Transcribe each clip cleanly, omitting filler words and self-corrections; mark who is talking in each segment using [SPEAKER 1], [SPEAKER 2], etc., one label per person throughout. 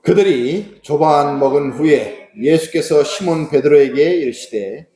[SPEAKER 1] 그들이 조반 먹은 후에 예수께서 시몬 베드로에게 이르시되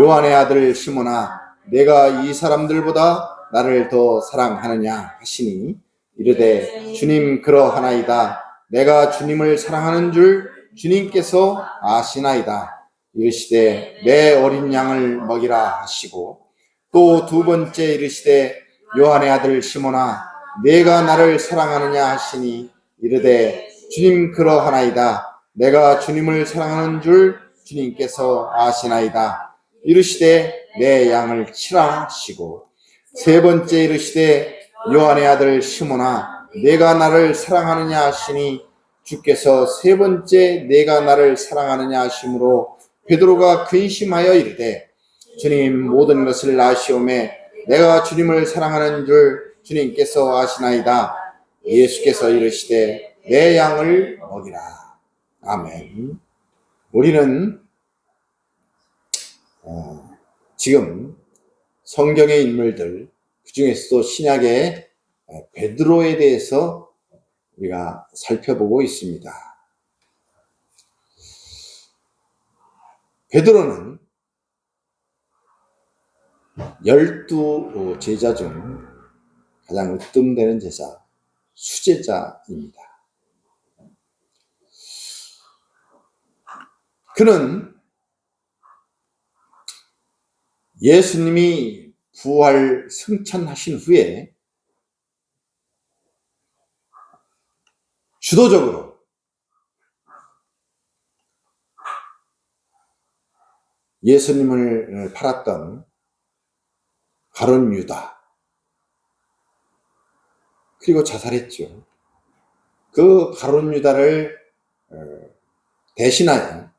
[SPEAKER 1] 요한의 아들 시몬아 내가 이 사람들보다 나를 더 사랑하느냐 하시니 이르되 주님 그러하나이다. 내가 주님을 사랑하는 줄 주님께서 아시나이다. 이르시되 내 어린 양을 먹이라 하시고 또 두 번째 이르시되 요한의 아들 시몬아 내가 나를 사랑하느냐 하시니 이르되 주님 그러하나이다. 내가 주님을 사랑하는 줄 주님께서 아시나이다. 이르시되 내 양을 치라 하시고 세 번째 이르시되 요한의 아들 시몬아 내가 나를 사랑하느냐 하시니 주께서 세 번째 내가 나를 사랑하느냐 하심으로 베드로가 근심하여 이르되 주님 모든 것을 아시오매 내가 주님을 사랑하는 줄 주님께서 아시나이다. 예수께서 이르시되 내 양을 먹이라. 아멘. 우리는 지금 성경의 인물들 그 중에서도 신약의 베드로에 대해서 우리가 살펴보고 있습니다. 베드로는 12 제자 중 가장 으뜸되는 제자, 수제자입니다. 그는 예수님이 부활 승천하신 후에 주도적으로 예수님을 팔았던 가룟 유다 그리고 자살했죠. 그 가룟 유다를 대신하여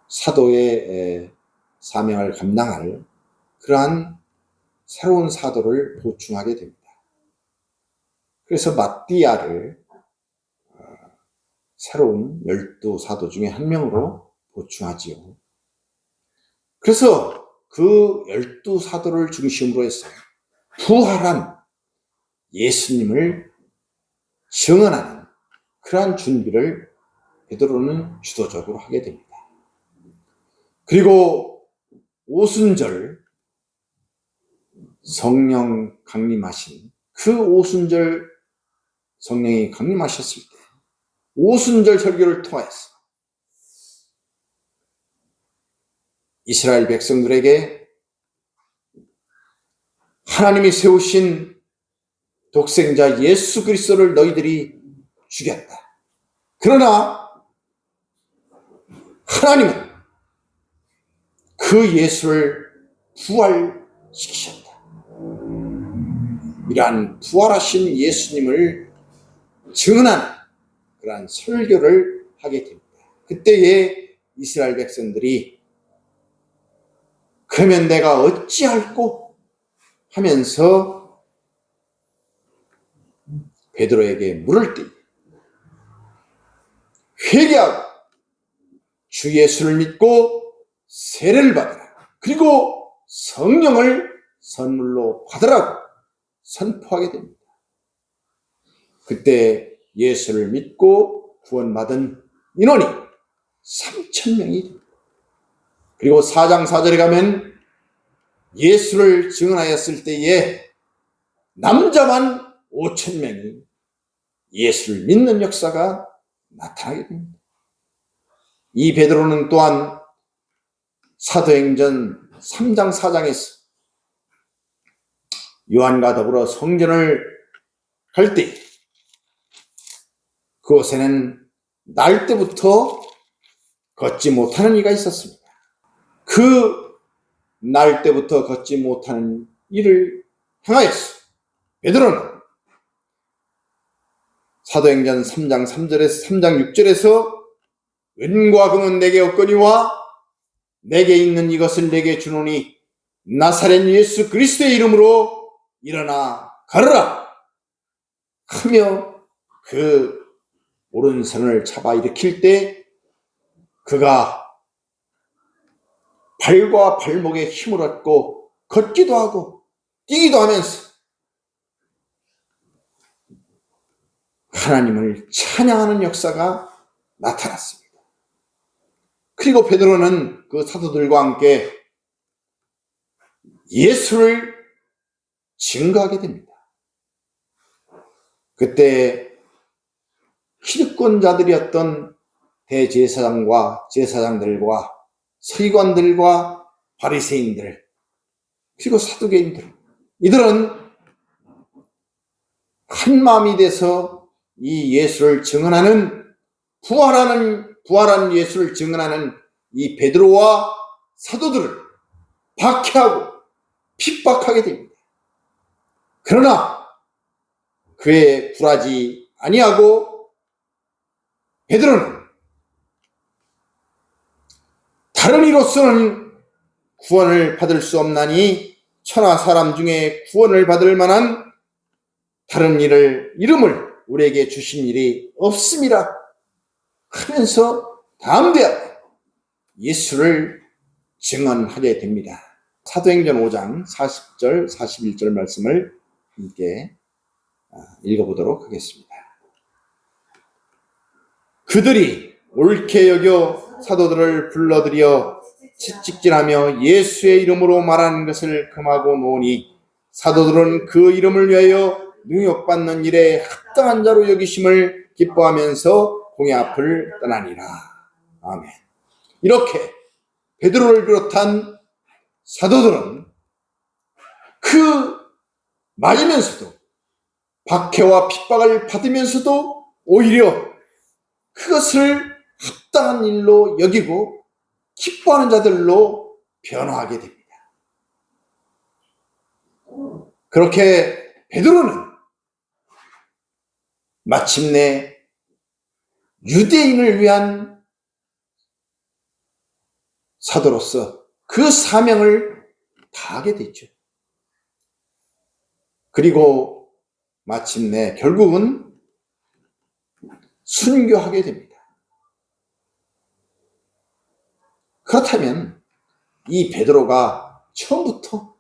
[SPEAKER 1] 사도의 사명을 감당할 그러한 새로운 사도를 보충하게 됩니다. 그래서 마띠아를 새로운 12사도 중에 한 명으로 보충하지요. 그래서 그 12사도를 중심으로 해서 부활한 예수님을 증언하는 그러한 준비를 베드로는 주도적으로 하게 됩니다. 그리고 오순절 성령 강림하신 그 오순절 성령이 강림하셨을 때 오순절 설교를 통해서 이스라엘 백성들에게 하나님이 세우신 독생자 예수 그리스도를 너희들이 죽였다. 그러나 하나님은 그 예수를 부활시키셨다. 이러한 부활하신 예수님을 증언하는 그러한 설교를 하게 됩니다. 그때에 이스라엘 백성들이 그러면 내가 어찌할꼬 하면서 베드로에게 물을 때 회개하고 주 예수를 믿고 세례를 받으라. 그리고 성령을 선물로 받으라고 선포하게 됩니다. 그때 예수를 믿고 구원받은 인원이 3,000명이 됩니다. 그리고 4장 4절에 가면 예수를 증언하였을 때에 남자만 5,000명이 예수를 믿는 역사가 나타나게 됩니다. 이 베드로는 또한 사도행전 3장 4장에서 요한과 더불어 성전을 갈 때 그곳에는 날 때부터 걷지 못하는 이가 있었습니다. 그 날 때부터 걷지 못하는 이를 향하여서 베드로는 사도행전 3장 3절에서 3장 6절에서 은과 금은 내게 없거니와 내게 있는 이것을 내게 주노니 나사렛 예수 그리스도의 이름으로 일어나 걸으라 하며 그 오른손을 잡아 일으킬 때 그가 발과 발목에 힘을 얻고 걷기도 하고 뛰기도 하면서 하나님을 찬양하는 역사가 나타났습니다. 그리고 베드로는 그 사도들과 함께 예수를 증거하게 됩니다. 그때 기득권자들이었던 대제사장과 제사장들과 서기관들과 바리새인들 그리고 사두개인들, 이들은 한 마음이 돼서 이 예수를 증언하는 부활한 예수를 증언하는 이 베드로와 사도들을 박해하고 핍박하게 됩니다. 그러나 그에 굴하지 아니하고 베드로는 다른 이로서는 구원을 받을 수 없나니 천하 사람 중에 구원을 받을 만한 다른 이름을 우리에게 주신 일이 없음이라 하면서 담대하게 예수를 증언하게 됩니다. 사도행전 5장 40절 41절 말씀을 함께 읽어보도록 하겠습니다. 그들이 옳게 여겨 사도들을 불러들여 채찍질하며 예수의 이름으로 말하는 것을 금하고 놓으니 사도들은 그 이름을 위하여 능욕받는 일에 합당한 자로 여기심을 기뻐하면서 공회 앞을 떠나니라. 아멘. 이렇게 베드로를 비롯한 사도들은 그 맞으면서도 박해와 핍박을 받으면서도 오히려 그것을 합당한 일로 여기고 기뻐하는 자들로 변화하게 됩니다. 그렇게 베드로는 마침내 유대인을 위한 사도로서 그 사명을 다하게 됐죠. 그리고 마침내 결국은 순교하게 됩니다. 그렇다면 이 베드로가 처음부터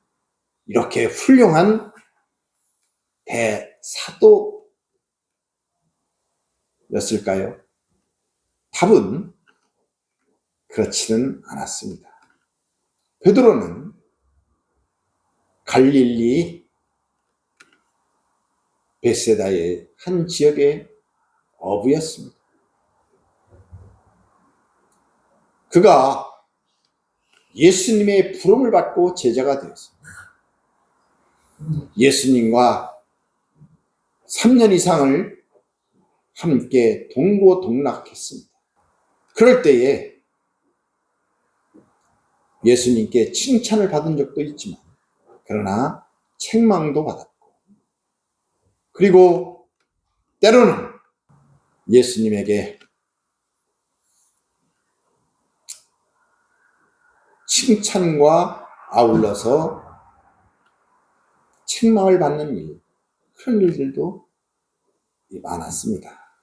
[SPEAKER 1] 이렇게 훌륭한 대사도였을까요? 답은 그렇지는 않았습니다. 베드로는 갈릴리 베세다의 한 지역의 어부였습니다. 그가 예수님의 부름을 받고 제자가 되었습니다. 예수님과 3년 이상을 함께 동고동락했습니다. 그럴 때에 예수님께 칭찬을 받은 적도 있지만 그러나 책망도 받았고, 그리고 때로는 예수님에게 칭찬과 아울러서 책망을 받는 일, 그런 일들도 많았습니다.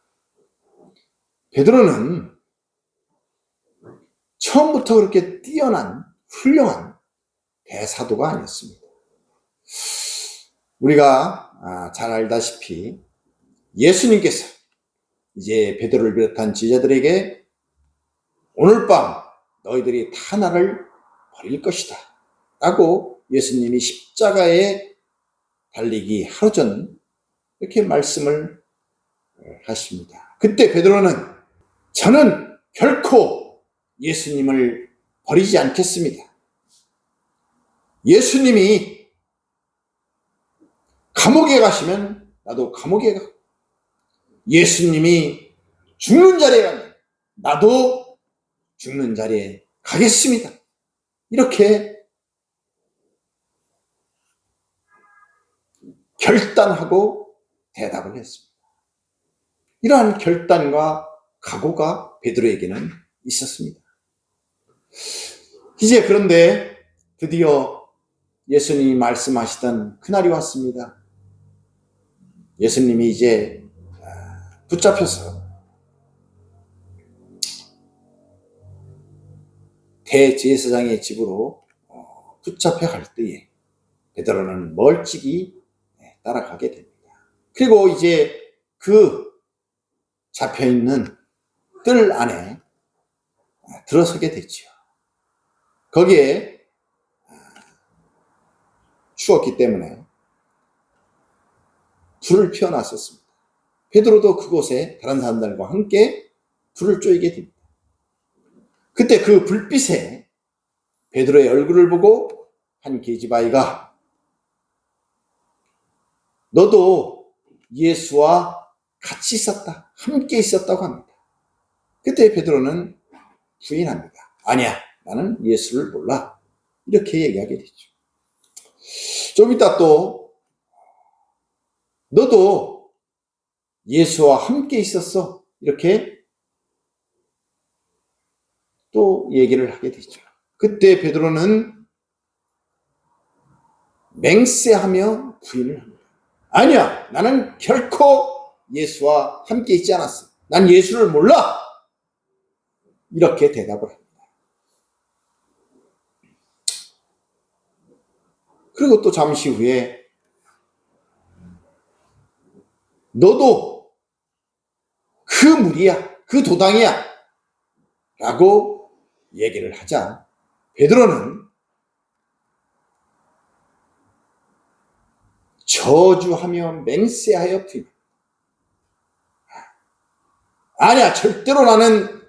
[SPEAKER 1] 베드로는 처음부터 그렇게 뛰어난 훌륭한 대사도가 아니었습니다. 우리가 잘 알다시피 예수님께서 이제 베드로를 비롯한 제자들에게 오늘 밤 너희들이 다 나를 버릴 것이다 라고 예수님이 십자가에 달리기 하루 전 이렇게 말씀을 하십니다. 그때 베드로는 저는 결코 예수님을 버리지 않겠습니다. 예수님이 감옥에 가시면 나도 감옥에 가. 예수님이 죽는 자리에 가면 나도 죽는 자리에 가겠습니다. 이렇게 결단하고 대답을 했습니다. 이러한 결단과 각오가 베드로에게는 있었습니다. 이제 그런데 드디어 예수님이 말씀하시던 그날이 왔습니다. 예수님이 이제 붙잡혀서 대제사장의 집으로 붙잡혀 갈 때에 베드로는 멀찍이 따라가게 됩니다. 그리고 이제 그 잡혀있는 뜰 안에 들어서게 됐죠. 거기에 추웠기 때문에 불을 피워놨었습니다. 베드로도 그곳에 다른 사람들과 함께 불을 쬐게 됩니다. 그때 그 불빛에 베드로의 얼굴을 보고 한 계집아이가 너도 예수와 같이 있었다, 함께 있었다고 합니다. 그때 베드로는 부인합니다. 아니야, 나는 예수를 몰라. 이렇게 얘기하게 되죠. 좀 이따 또 너도 예수와 함께 있었어. 이렇게 또 얘기를 하게 되죠. 그때 베드로는 맹세하며 부인을 합니다. 아니야, 나는 결코 예수와 함께 있지 않았어. 난 예수를 몰라. 이렇게 대답을 합니다. 그리고 또 잠시 후에 너도 그 무리야, 그 도당이야 라고 얘기를 하자 베드로는 저주하며 맹세하여 부인합니다. 아니야, 절대로 나는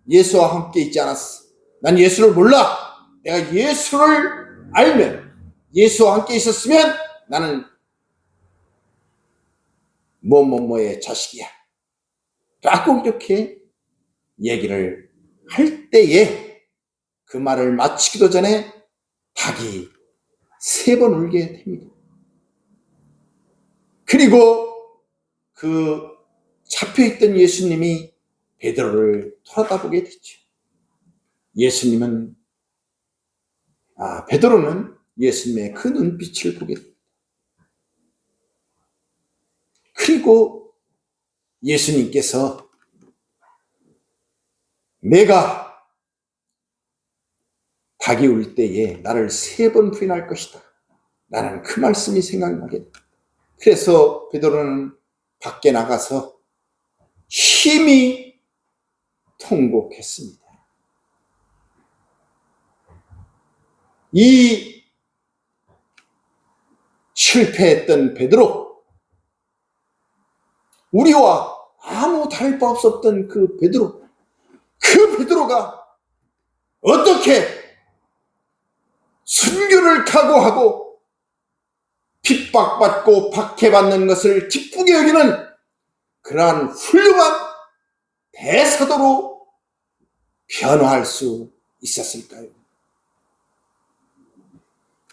[SPEAKER 1] 예수와 함께 있지 않았어. 난 예수를 몰라. 내가 예수를 알면, 예수와 함께 있었으면 나는 뭐뭐뭐의 자식이야 라고 이렇게 얘기를 할 때에 그 말을 마치기도 전에 닭이 3번 울게 됩니다. 그리고 그 잡혀있던 예수님이 베드로를 돌아다보게 됐죠. 베드로는 예수님의 그 눈빛을 보게 됩니다. 그리고 예수님께서 내가 닭이 울 때에 나를 3번 부인할 것이다 라는 그 말씀이 생각나게 됩니다. 그래서 베드로는 밖에 나가서 힘이 통곡했습니다. 이 실패했던 베드로, 우리와 아무 다를 바 없었던 그 베드로가 어떻게 순교를 각오하고 핍박받고 박해받는 것을 기쁘게 여기는 그러한 훌륭한 대사도로 변화할 수 있었을까요?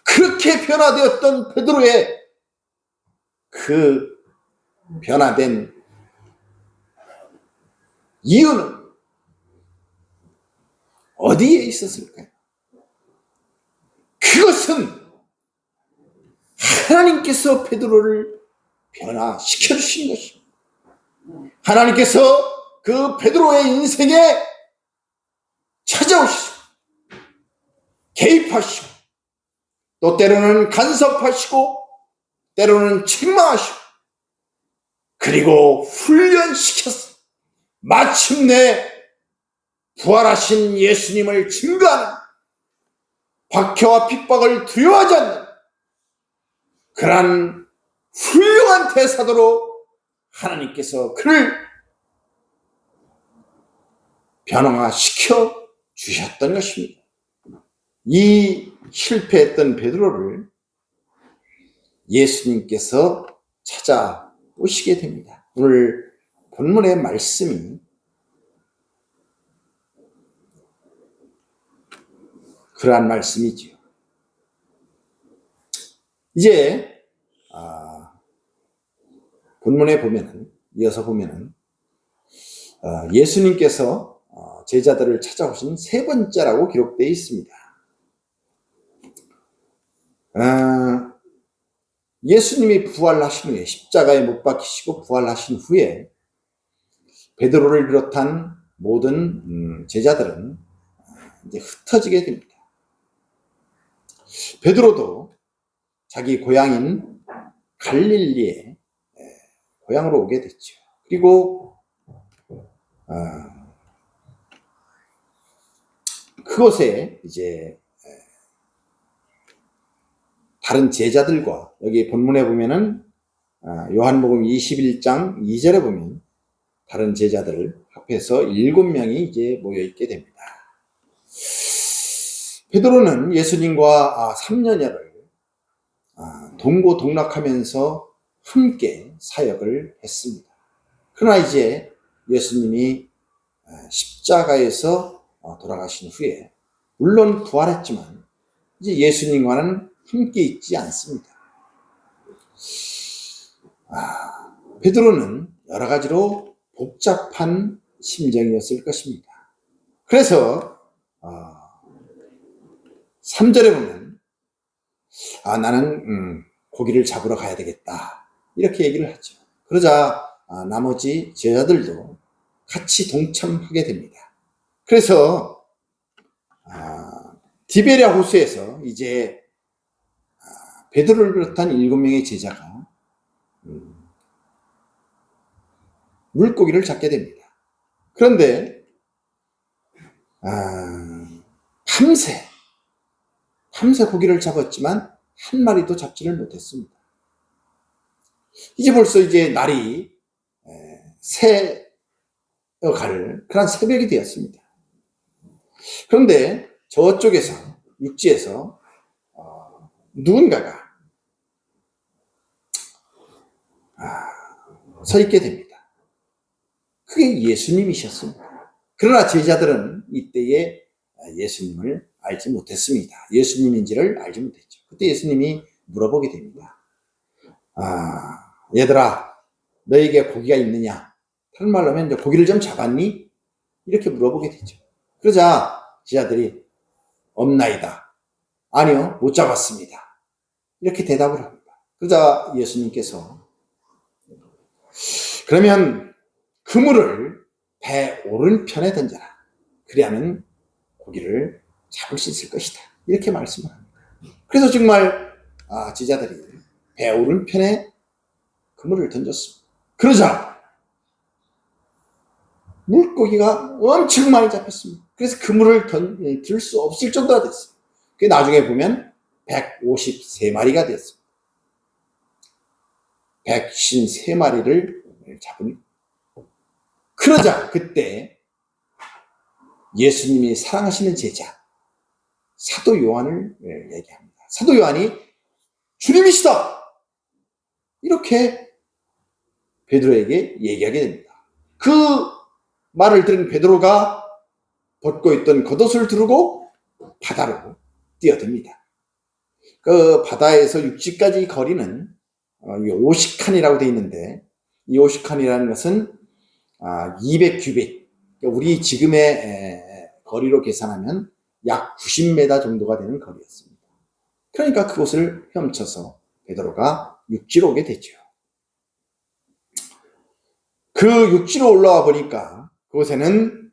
[SPEAKER 1] 그렇게 변화되었던 베드로의 그 변화된 이유는 어디에 있었을까요? 그것은 하나님께서 베드로를 변화시켜 주신 것입니다. 하나님께서 그 베드로의 인생에 찾아오시고 개입하시고 또 때로는 간섭하시고 때로는 책망하시고 그리고 훈련시켜서 마침내 부활하신 예수님을 증거하는, 박해와 핍박을 두려워하지 않는 그러한 훌륭한 대사도로 하나님께서 그를 변화시켜 주셨던 것입니다. 이 실패했던 베드로를 예수님께서 찾아오시게 됩니다. 오늘 본문의 말씀이 그러한 말씀이지요. 이제 본문에 보면은, 이어서 보면은 예수님께서 제자들을 찾아오신 3번째라고 기록되어 있습니다. 예수님이 부활하신 후에, 십자가에 못 박히시고 부활하신 후에 베드로를 비롯한 모든 제자들은 이제 흩어지게 됩니다. 베드로도 자기 고향인 갈릴리에 고향으로 오게 됐죠. 그리고 그곳에 이제 다른 제자들과, 여기 본문에 보면은 요한복음 21장 2절에 보면 다른 제자들 합해서 7명이 이제 모여 있게 됩니다. 베드로는 예수님과 3년여를 동고동락하면서 함께 사역을 했습니다. 그러나 이제 예수님이 십자가에서 돌아가신 후에 물론 부활했지만 이제 예수님과는 함께 있지 않습니다. 베드로는 여러 가지로 복잡한 심정이었을 것입니다. 그래서 3절에 보면 나는 고기를 잡으러 가야 되겠다 이렇게 얘기를 하죠. 그러자 나머지 제자들도 같이 동참하게 됩니다. 그래서 디베랴 호수에서 이제 베드로를 비롯한 7명의 제자가 물고기를 잡게 됩니다. 그런데 밤새 고기를 잡았지만 한 마리도 잡지를 못했습니다. 이제 벌써 이제 날이 새어갈 그런 새벽이 되었습니다. 그런데 저쪽에서, 육지에서 누군가가 서 있게 됩니다. 그게 예수님이셨습니다. 그러나 제자들은 이때에 예수님을 알지 못했습니다. 예수님인지를 알지 못했죠. 그때 예수님이 물어보게 됩니다. 얘들아, 너에게 고기가 있느냐? 다른 말로 하면 이제 고기를 좀 잡았니? 이렇게 물어보게 되죠. 그러자 제자들이 없나이다. 아니요, 못 잡았습니다. 이렇게 대답을 합니다. 그러자 예수님께서 그러면 그물을 배 오른편에 던져라. 그리하면 고기를 잡을 수 있을 것이다. 이렇게 말씀을 합니다. 그래서 정말 제자들이 배 오른편에 그물을 던졌습니다. 그러자 물고기가 엄청 많이 잡혔습니다. 그래서 그물을 들 수 없을 정도가 됐어요. 그 나중에 보면 153마리가 됐습니다. 153마리를 잡은. 그러자 그때 예수님이 사랑하시는 제자 사도 요한을 얘기합니다. 사도 요한이 주님이시다! 이렇게 베드로에게 얘기하게 됩니다. 그 말을 들은 베드로가 벗고 있던 겉옷을 두르고 바다로 뛰어듭니다. 그 바다에서 육지까지 거리는 50칸이라고 되어 있는데, 이 50칸이라는 것은 200규빗, 우리 지금의 거리로 계산하면 약 90m 정도가 되는 거리였습니다. 그러니까 그곳을 헤엄쳐서 베드로가 육지로 오게 되죠. 그 육지로 올라와 보니까 그곳에는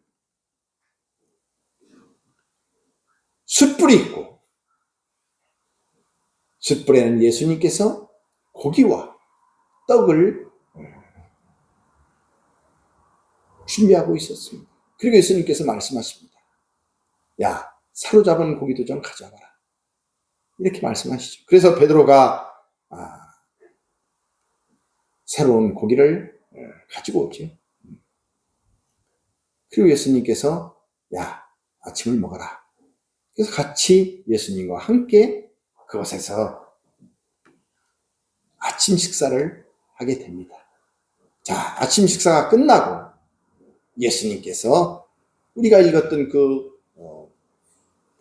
[SPEAKER 1] 숯불이 있고, 숯불에는 예수님께서 고기와 떡을 준비하고 있었습니다. 그리고 예수님께서 말씀하십니다. 야, 사로잡은 고기도 좀 가져와라. 이렇게 말씀하시죠. 그래서 베드로가 새로운 고기를 가지고 오죠. 그리고 예수님께서 야, 아침을 먹어라. 그래서 같이 예수님과 함께 그곳에서 아침 식사를 하게 됩니다. 자, 아침 식사가 끝나고 예수님께서 우리가 읽었던 그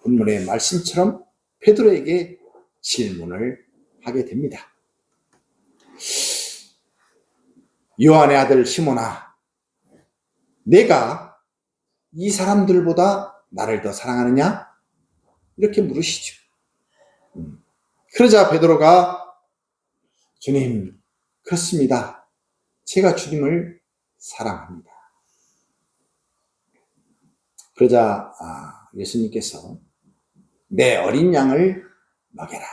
[SPEAKER 1] 본문의 말씀처럼 베드로에게 질문을 하게 됩니다. 요한의 아들 시몬아, 내가 이 사람들보다 나를 더 사랑하느냐? 이렇게 물으시죠. 그러자 베드로가 주님, 그렇습니다. 제가 주님을 사랑합니다. 그러자 예수님께서 내 어린 양을 먹여라.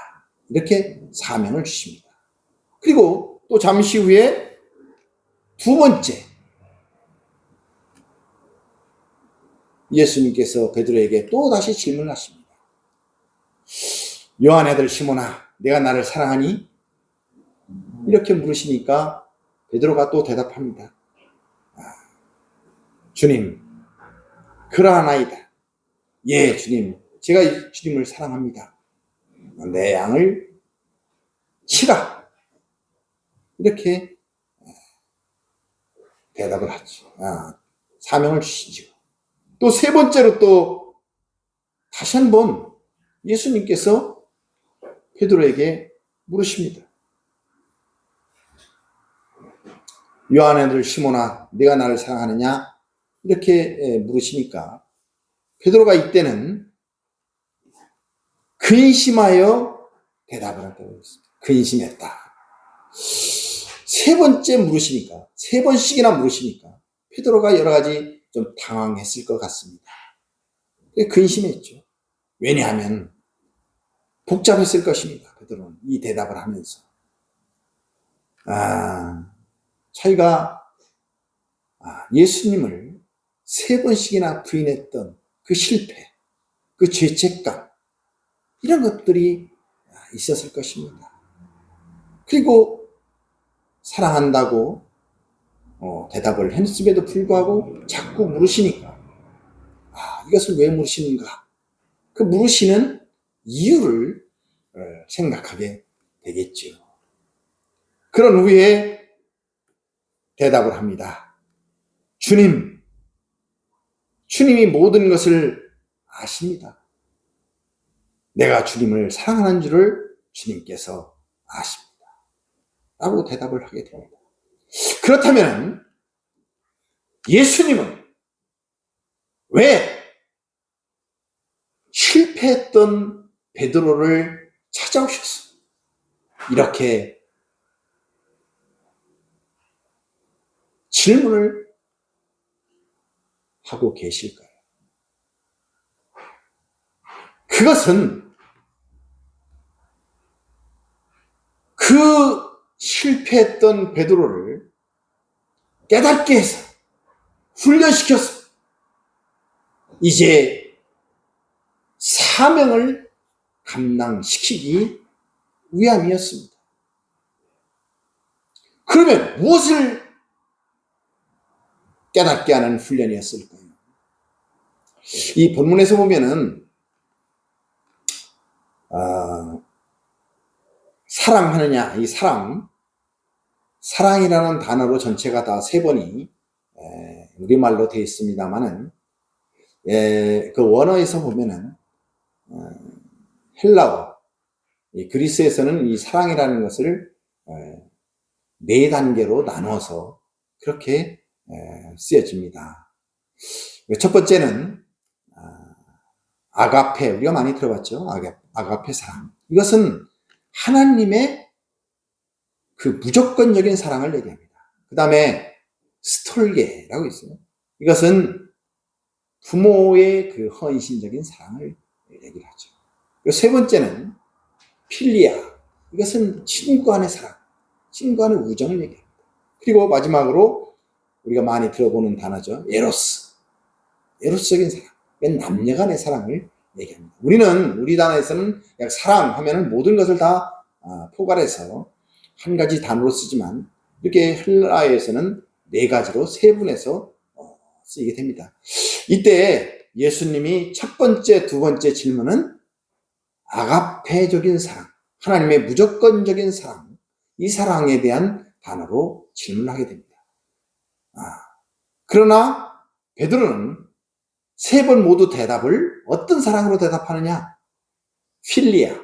[SPEAKER 1] 이렇게 사명을 주십니다. 그리고 또 잠시 후에 두 번째 예수님께서 베드로에게 또 다시 질문하십니다. 요한의 아들 시몬아, 내가 나를 사랑하니? 이렇게 물으시니까 베드로가 또 대답합니다. 주님, 그러하나이다. 예, 주님, 제가 주님을 사랑합니다. 내 양을 치라. 이렇게 대답을 하죠. 사명을 주시죠. 또 세 번째로 또 다시 한번 예수님께서 베드로에게 물으십니다. 요한의 아들 시몬아, 네가 나를 사랑하느냐? 이렇게 물으시니까 베드로가 이때는 근심하여 대답을 한다고 했습니다. 근심했다. 세 번째 물으시니까, 세 번씩이나 물으시니까 베드로가 여러 가지 좀 당황했을 것 같습니다. 근심했죠. 왜냐하면 복잡했을 것입니다. 베드로는 이 대답을 하면서 자기가 예수님을 세 번씩이나 부인했던 그 실패, 그 죄책감, 이런 것들이 있었을 것입니다. 그리고 사랑한다고 대답을 했음에도 불구하고 자꾸 물으시니까 이것을 왜 물으시는가? 그 물으시는 이유를 생각하게 되겠죠. 그런 후에 대답을 합니다. 주님이 모든 것을 아십니다. 내가 주님을 사랑하는 줄을 주님께서 아십니다. 라고 대답을 하게 됩니다. 그렇다면 예수님은 왜 실패했던 베드로를 찾아오셔서 이렇게 질문을 하고 계실까요? 그것은 그 실패했던 베드로를 깨닫게 해서 훈련시켜서 이제 사명을 감당시키기 위함이었습니다. 그러면 무엇을 깨닫게 하는 훈련이었을까요? 이 본문에서 보면은 사랑하느냐, 이 사랑이라는 단어로 전체가 다 세 번이 우리말로 되어 있습니다만은 그 원어에서 보면은 헬라어, 그리스에서는 이 사랑이라는 것을 네 단계로 나눠서 그렇게 쓰여집니다. 첫 번째는 아가페, 우리가 많이 들어봤죠. 아가페 사랑. 이것은 하나님의 그 무조건적인 사랑을 얘기합니다. 그 다음에 스톨게라고 있어요. 이것은 부모의 그 헌신적인 사랑을 얘기를 하죠. 그리고 세 번째는 필리아. 이것은 친구 간의 사랑, 친구 간의 우정을 얘기합니다. 그리고 마지막으로 우리가 많이 들어보는 단어죠. 에로스적인 사랑. 남녀 간의 사랑을 얘기합니다. 우리 단어에서는 사랑 하면은 모든 것을 다 포괄해서 한 가지 단어로 쓰지만 이렇게 헬라어에서는 네 가지로 세분해서 쓰이게 됩니다. 이때 예수님이 첫 번째, 두 번째 질문은 아가페적인 사랑, 하나님의 무조건적인 사랑, 이 사랑에 대한 단어로 질문하게 됩니다. 그러나 베드로는 세 번 모두 대답을 어떤 사랑으로 대답하느냐? 필리아,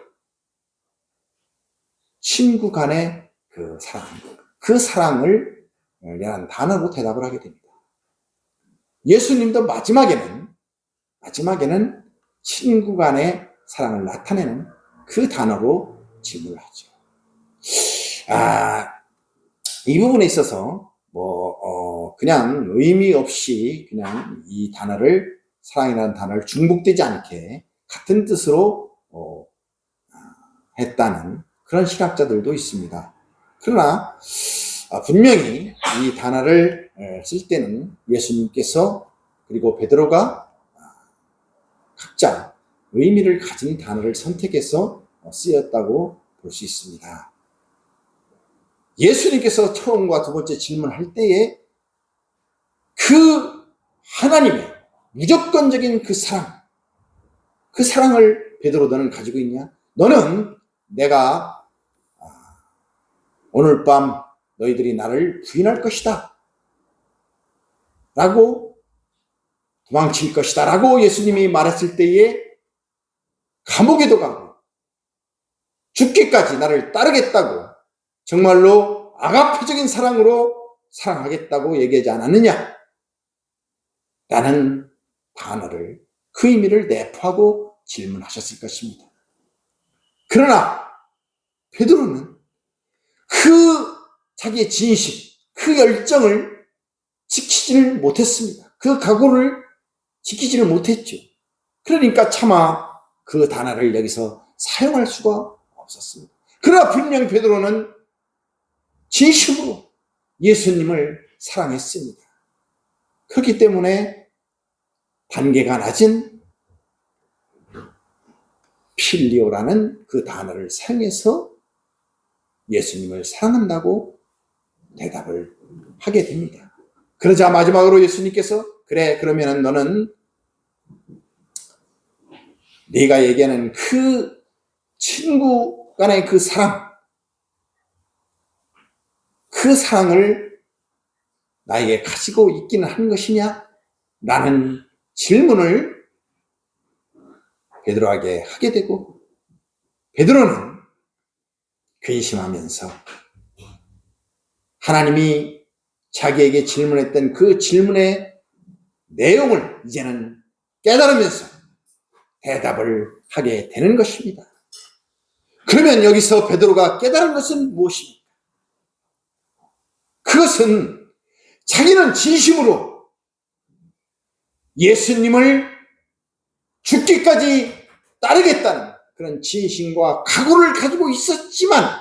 [SPEAKER 1] 친구 간의 그 사랑을 이라는 단어로 대답을 하게 됩니다. 예수님도 마지막에는 친구 간의 사랑을 나타내는 그 단어로 질문을 하죠. 이 부분에 있어서 그냥 의미 없이 그냥 이 단어를, 사랑이라는 단어를 중복되지 않게 같은 뜻으로 했다는 그런 신학자들도 있습니다. 그러나 분명히 이 단어를 쓸 때는 예수님께서 그리고 베드로가 각자 의미를 가진 단어를 선택해서 쓰였다고 볼 수 있습니다. 예수님께서 처음과 두 번째 질문할 때에 그 하나님의 무조건적인 그 사랑을 베드로 너는 가지고 있냐? 너는 내가 오늘 밤 너희들이 나를 부인할 것이다 라고 도망칠 것이다 라고 예수님이 말했을 때에 감옥에도 가고 죽기까지 나를 따르겠다고 정말로 아가페적인 사랑으로 사랑하겠다고 얘기하지 않았느냐? 라는 단어를 그 의미를 내포하고 질문하셨을 것입니다. 그러나 베드로는 그 자기의 진심, 그 열정을 지키지를 못했습니다. 그 각오를 지키지를 못했죠. 그러니까 차마 그 단어를 여기서 사용할 수가 없었습니다. 그러나 분명 베드로는 진심으로 예수님을 사랑했습니다. 그렇기 때문에 단계가 낮은 필리오라는 그 단어를 사용해서 예수님을 사랑한다고 대답을 하게 됩니다. 그러자 마지막으로 예수님께서 그래 그러면은 너는 네가 얘기하는 그 친구 간의 그 사랑을 나에게 가지고 있기는 한 것이냐? 라는 질문을 베드로에게 하게 되고 베드로는 근심하면서 하나님이 자기에게 질문했던 그 질문의 내용을 이제는 깨달으면서 대답을 하게 되는 것입니다. 그러면 여기서 베드로가 깨달은 것은 무엇입니까? 그것은 자기는 진심으로 예수님을 죽기까지 따르겠다는 그런 진심과 각오를 가지고 있었지만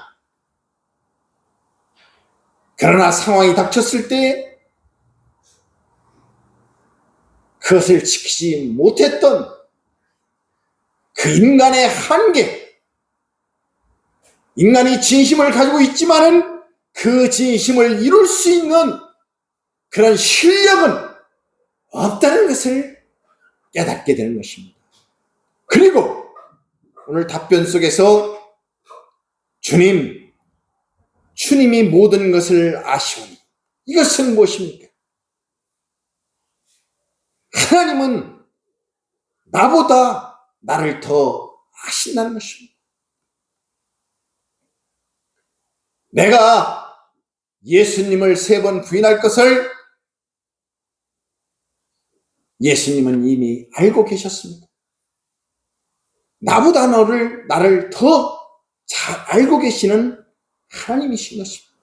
[SPEAKER 1] 그러나 상황이 닥쳤을 때 그것을 지키지 못했던 그 인간의 한계, 인간이 진심을 가지고 있지만은 그 진심을 이룰 수 있는 그런 실력은 없다는 것을 깨닫게 되는 것입니다. 그리고 오늘 답변 속에서 주님이 모든 것을 아시오니 이것은 무엇입니까? 하나님은 나보다 나를 더 아신다는 것입니다. 내가 예수님을 3번 부인할 것을 예수님은 이미 알고 계셨습니다. 나보다 나를 더 잘 알고 계시는 하나님이신 것입니다.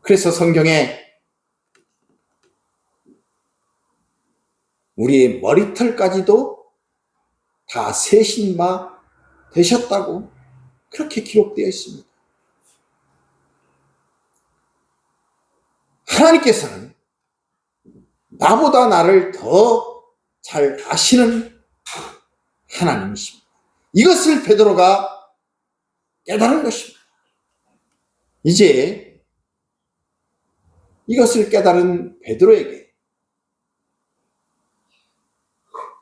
[SPEAKER 1] 그래서 성경에 우리의 머리털까지도 다 세신 바 되셨다고 그렇게 기록되어 있습니다. 하나님께서는 나보다 나를 더 잘 아시는 하나님이십니다. 이것을 베드로가 깨달은 것입니다. 이제 이것을 깨달은 베드로에게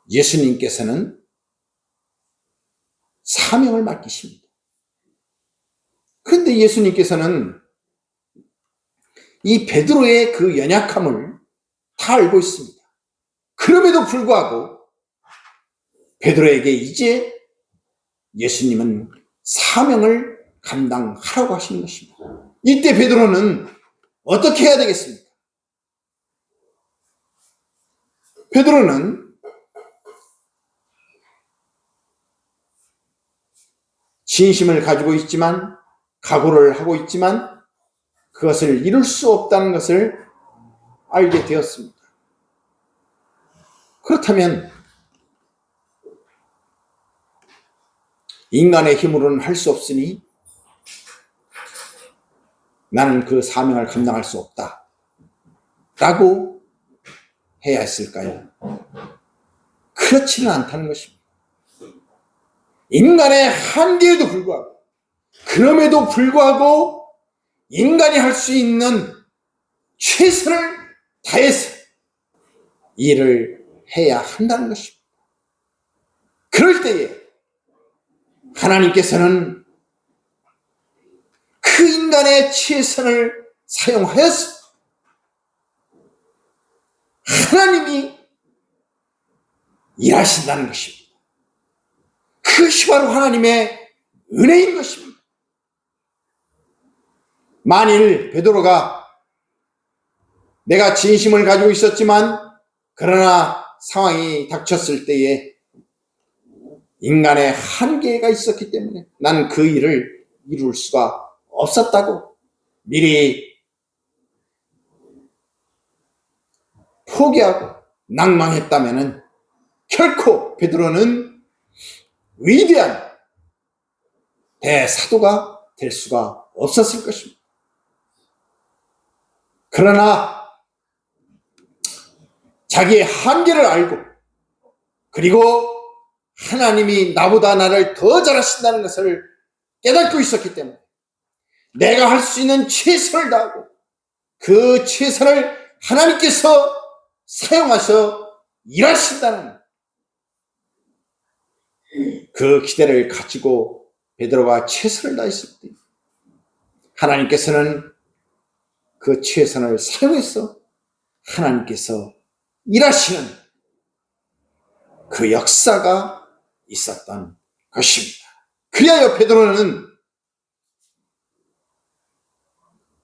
[SPEAKER 1] 예수님께서는 사명을 맡기십니다. 그런데 예수님께서는 이 베드로의 그 연약함을 다 알고 있습니다. 그럼에도 불구하고 베드로에게 이제 예수님은 사명을 감당하라고 하시는 것입니다. 이때 베드로는 어떻게 해야 되겠습니까? 베드로는 진심을 가지고 있지만 각오를 하고 있지만 그것을 이룰 수 없다는 것을 알게 되었습니다. 그렇다면 인간의 힘으로는 할 수 없으니 나는 그 사명을 감당할 수 없다 라고 해야 했을까요? 그렇지는 않다는 것입니다. 인간의 한계에도 불구하고, 그럼에도 불구하고 인간이 할 수 있는 최선을 다해서 일을 해야 한다는 것입니다. 그럴 때에 하나님께서는 그 인간의 최선을 사용하여서 하나님이 일하신다는 것입니다. 그것이 바로 하나님의 은혜인 것입니다. 만일 베드로가 내가 진심을 가지고 있었지만 그러나 상황이 닥쳤을 때에 인간의 한계가 있었기 때문에 나는 그 일을 이룰 수가 없었다고 미리 포기하고 낭망했다면 결코 베드로는 위대한 대사도가 될 수가 없었을 것입니다. 그러나 자기의 한계를 알고 그리고 하나님이 나보다 나를 더 잘하신다는 것을 깨닫고 있었기 때문에 내가 할 수 있는 최선을 다하고 그 최선을 하나님께서 사용하셔 일하신다는 그 기대를 가지고 베드로가 최선을 다했을 때 하나님께서는 그 최선을 사용해서 하나님께서 일하시는 그 역사가 있었던 것입니다. 그리하여 베드로는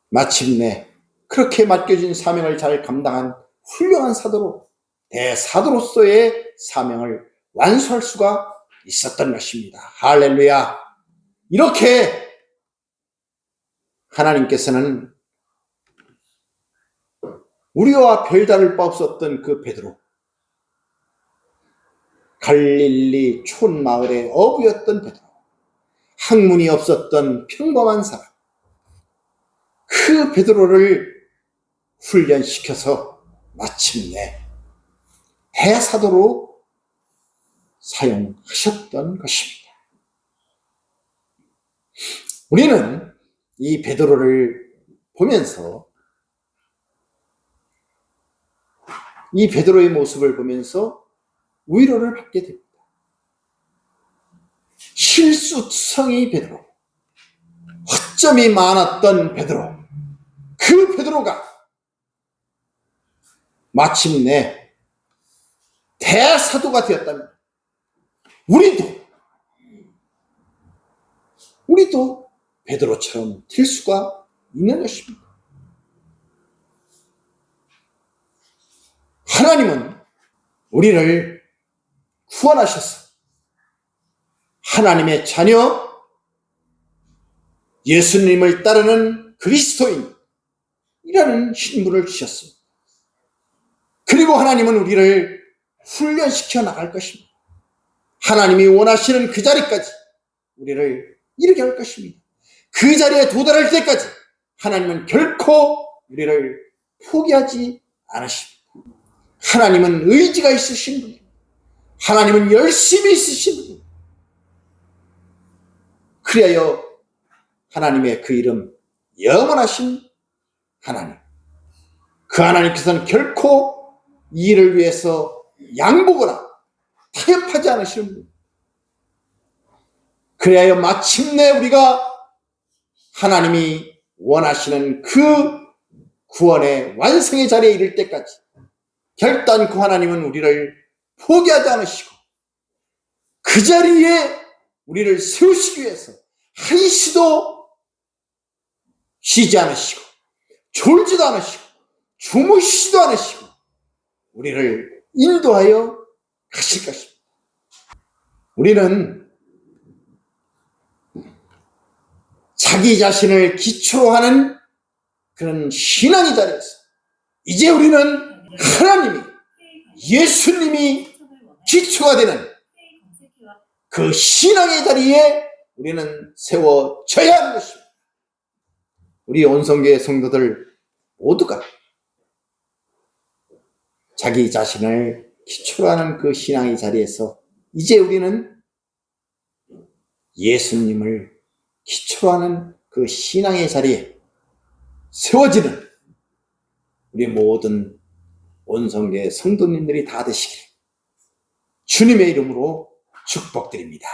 [SPEAKER 1] 마침내 그렇게 맡겨진 사명을 잘 감당한 훌륭한 사도로 대사도로서의 사명을 완수할 수가 있었던 것입니다. 할렐루야. 이렇게 하나님께서는 우리와 별다를 바 없었던 그 베드로, 갈릴리 촌마을의 어부였던 베드로, 학문이 없었던 평범한 사람, 그 베드로를 훈련시켜서 마침내 대사도로 사용하셨던 것입니다. 우리는 이 베드로를 보면서 이 베드로의 모습을 보면서 위로를 받게 됩니다. 실수투성이 베드로, 허점이 많았던 베드로, 그 베드로가 마침내 대사도가 되었다면 우리도 베드로처럼 될 수가 있는 것입니다. 하나님은 우리를 구원하셔서 하나님의 자녀, 예수님을 따르는 그리스도인이라는 신분을 주셨습니다. 그리고 하나님은 우리를 훈련시켜 나갈 것입니다. 하나님이 원하시는 그 자리까지 우리를 이르게 할 것입니다. 그 자리에 도달할 때까지 하나님은 결코 우리를 포기하지 않으십니다. 하나님은 의지가 있으신 분입니다. 하나님은 열심히 있으신 분입니다. 그리하여 하나님의 그 이름 영원하신 하나님, 그 하나님께서는 결코 이 일을 위해서 양보거나 타협하지 않으시는 분. 그리하여 마침내 우리가 하나님이 원하시는 그 구원의 완성의 자리에 이를 때까지 결단코 하나님은 우리를 포기하지 않으시고 그 자리에 우리를 세우시기 위해서 한시도 쉬지 않으시고 졸지도 않으시고 주무시지도 않으시고 우리를 인도하여 가실 것입니다. 우리는 자기 자신을 기초로 하는 그런 신앙의 자리에서 이제 우리는 하나님이, 예수님이 기초가 되는 그 신앙의 자리에 우리는 세워져야 하는 것입니다. 우리 온성교회 성도들 모두가 자기 자신을 기초로 하는 그 신앙의 자리에서 이제 우리는 예수님을 기초로 하는 그 신앙의 자리에 세워지는 우리 모든 온성계 성도님들이 다 되시길 주님의 이름으로 축복드립니다.